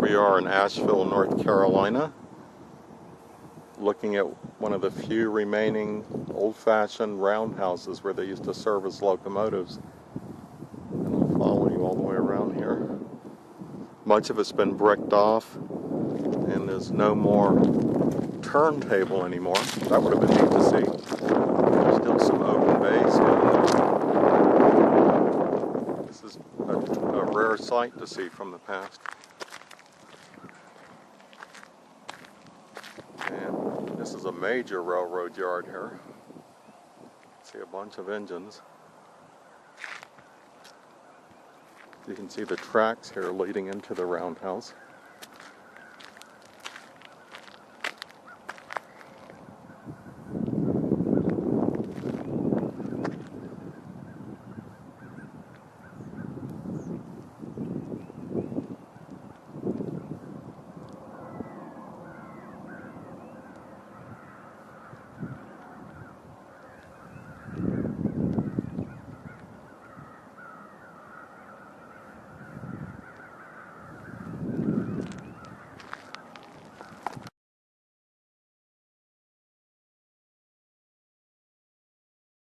we are in Asheville, North Carolina, looking at one of the few remaining old-fashioned roundhouses where they used to service locomotives. And I'll follow you all the way around here. Much of it's been bricked off, and there's no more turntable anymore. That would have been neat to see. There's still some open bays down there. This is a rare sight to see from the past. And this is a major railroad yard here. See a bunch of engines. You can see the tracks here leading into the roundhouse.